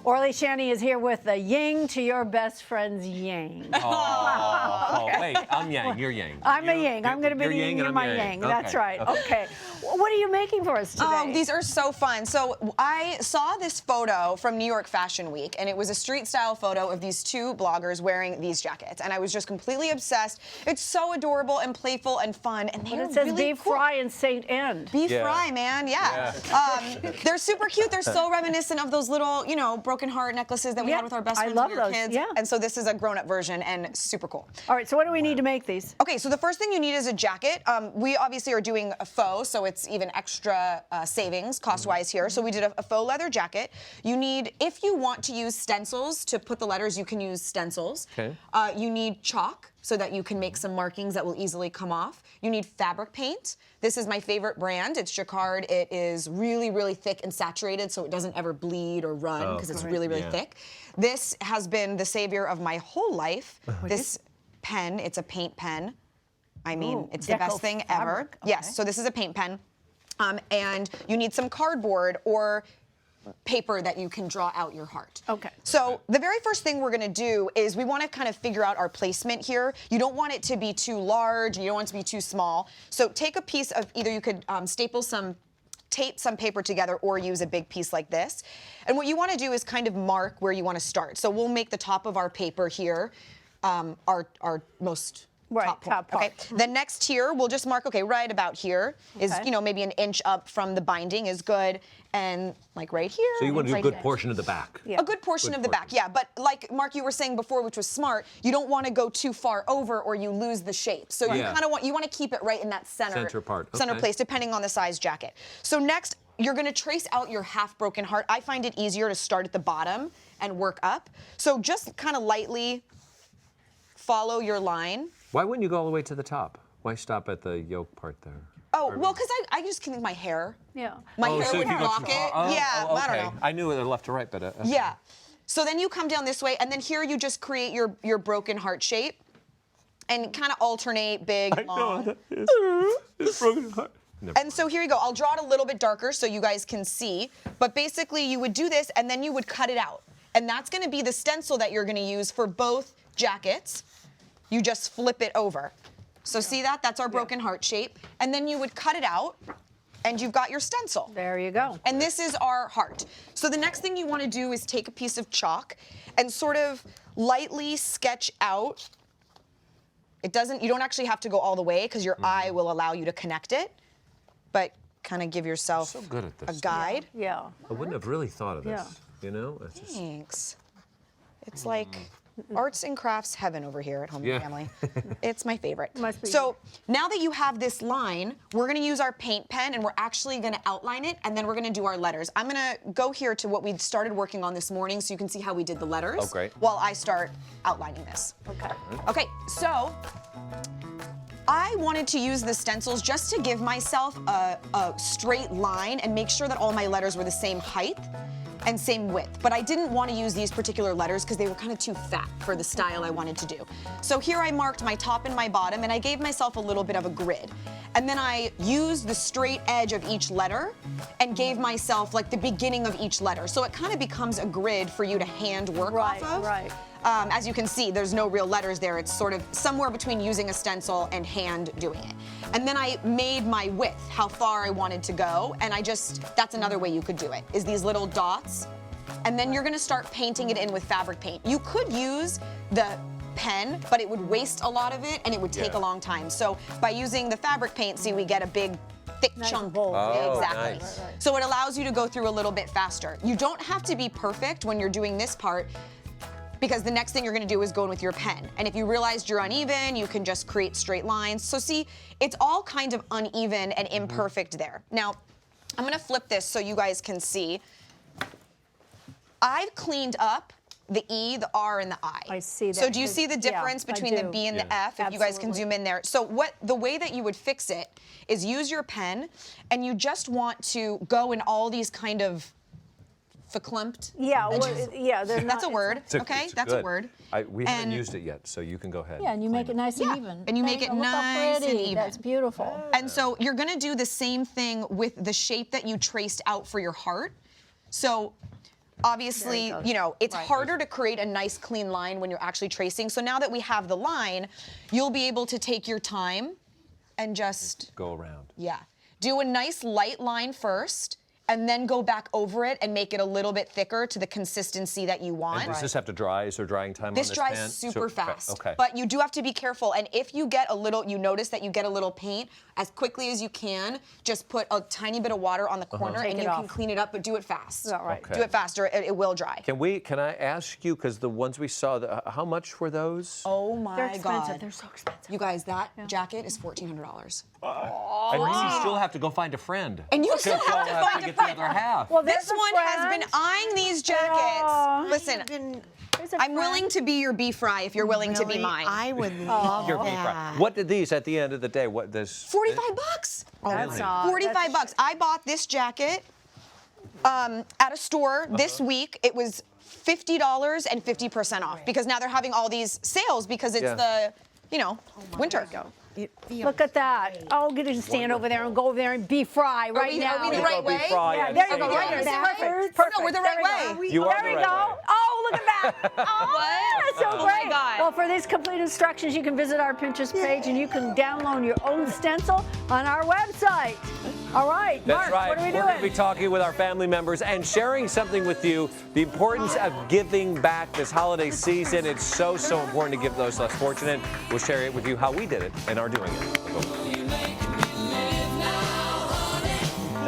Orly Shani is here with the yin to your best friend's yang. Oh, wait, I'm yang, you're yang. I'm a yang. I'm going to be the yin, you're my yang. That's right. Okay. What are you making for us today? Oh, these are so fun. So I saw this photo from New York Fashion Week, and it was a street style photo of these two bloggers wearing these jackets, and I was just completely obsessed. It's so adorable and playful and fun, and they're it says really beef cool. fry and St. End. Beef fry, man, yeah. They're super cute. They're so reminiscent of those little, you know, broken heart necklaces that we had with our best friends when we were kids. Yeah. And so this is a grown-up version and super cool. All right, so what do we need to make these? Okay, so the first thing you need is a jacket. We obviously are doing a faux, so it's even extra savings cost-wise here. So we did a faux leather jacket. You need, if you want to use stencils to put the letters, you can use stencils. Okay. You need chalk so that you can make some markings that will easily come off. You need fabric paint. This is my favorite brand. It's Jacquard. It is really, really thick and saturated, so it doesn't ever bleed or run because it's really, really thick. This has been the savior of my whole life. This pen, it's a paint pen. I mean, it's the best thing ever. Okay. Yes, so this is a paint pen. And you need some cardboard or paper that you can draw out your heart. Okay. So the very first thing we're going to do is we want to kind of figure out our placement here. You don't want it to be too large, and you don't want it to be too small. So take a piece of, either you could staple some tape some paper together or use a big piece like this. And what you want to do is kind of mark where you want to start. So we'll make the top of our paper here our most top point. Okay. Then next here, we'll just mark, okay, right about here is, you know, maybe an inch up from the binding is good. And like right here. So you want to do a good portion of the back. Yeah. A good portion of the back, yeah. But like Mark, you were saying before, which was smart, you don't want to go too far over or you lose the shape. So you kind of want, you want to keep it right in that center part. Center place, depending on the size jacket. So next, you're going to trace out your half broken heart. I find it easier to start at the bottom and work up. So just kind of lightly follow your line. Why wouldn't you go all the way to the top? Why stop at the yoke part there? Oh, well, because I just think my hair. Yeah. My hair would block it. Yeah, I don't know. I knew it left to right, but... Yeah. So then you come down this way, and then here you just create your broken heart shape. And kind of alternate big, long. I know that is. Broken heart. And so here you go. I'll draw it a little bit darker so you guys can see. But basically, you would do this, and then you would cut it out. And that's going to be the stencil that you're going to use for both jackets. You just flip it over. So see that? That's our broken heart shape. And then you would cut it out, and you've got your stencil. There you go. And this is our heart. So the next thing you want to do is take a piece of chalk and sort of lightly sketch out. You don't actually have to go all the way because your eye will allow you to connect it, but kind of give yourself so good at this a guide. Yeah. I wouldn't have really thought of this, you know? It's just... Thanks. It's like arts and crafts heaven over here at Home and Family. It's my favorite. So now that you have this line, we're going to use our paint pen, and we're actually going to outline it, and then we're going to do our letters. I'm going to go here to what we started working on this morning so you can see how we did the letters. Oh, great. While I start outlining this. Okay. Okay, so I wanted to use the stencils just to give myself a straight line and make sure that all my letters were the same height and same width. But I didn't want to use these particular letters because they were kind of too fat for the style I wanted to do. So here I marked my top and my bottom, and I gave myself a little bit of a grid. And then I used the straight edge of each letter and gave myself like the beginning of each letter. So it kind of becomes a grid for you to hand work off of. Right. As you can see, there's no real letters there. It's sort of somewhere between using a stencil and hand doing it. And then I made my width, how far I wanted to go, and that's another way you could do it, is these little dots. And then you're gonna start painting it in with fabric paint. You could use the pen, but it would waste a lot of it and it would take a long time. So by using the fabric paint, see, we get a big thick chunk. Exactly. Nice. So it allows you to go through a little bit faster. You don't have to be perfect when you're doing this part, because the next thing you're going to do is go in with your pen. And if you realized you're uneven, you can just create straight lines. So see, it's all kind of uneven and imperfect there. Now, I'm going to flip this so you guys can see. I've cleaned up the E, the R, and the I. I see that. So do you see the difference between the B and the F? If you guys can zoom in there. So the way that you would fix it is use your pen, and you just want to go in all these kind of verklempt. That's a word. That's a word. We haven't used it yet, so you can go ahead. Yeah, and you make it nice and even. And you make it nice and even. That's beautiful. And so you're going to do the same thing with the shape that you traced out for your heart. So obviously, There it goes. you know, it's Right. harder to create a nice clean line when you're actually tracing. So now that we have the line, you'll be able to take your time and just, Go around. yeah, do a nice light line first, and then go back over it and make it a little bit thicker to the consistency that you want. And does this have to dry? Is there drying time This on this dries pan? super fast, Okay. but you do have to be careful. And if you get a little, you notice that you get a little paint, as quickly as you can, just put a tiny bit of water on the corner Take and it you can off. clean it up, but do it fast. All right. Okay. Do it faster, it will dry. Can I ask you, because the ones we saw, how much were those? Oh my They're expensive. God. They're so expensive. You guys, that jacket is $1,400. And you still have to go find a friend. And you still have to find a get friend. the other half. Well, This there's a one has been friend. eyeing these jackets. Oh. Listen, There's a I'm willing friend. to be your beef fry if you're willing to be Really? mine. I would love Your beef fry. What did these at the end of the day? What this? 45 bucks. That's 45 bucks. I bought this jacket at a store this week. It was $50 and 50% off because now they're having all these sales because it's Yeah. winter. It feels Look at that. Oh, get to stand over there and go over there and beef fry right we- now. are we the You right go beef way? fry Yeah, and there you say go. it. Right there. Backwards? Perfect. No, we're the There right we way. go. You are There the we right go. way. Oh, look at that. Oh, What? that's so Oh my great. God. Well, for these complete instructions, you can visit our Pinterest page and you can download your own stencil on our website. All right, That's Mark, right. what are we We're going to be doing? talking with our family members and sharing something with you. The importance of giving back this holiday season. It's so important to give those less fortunate. We'll share it with you how we did it and are doing it.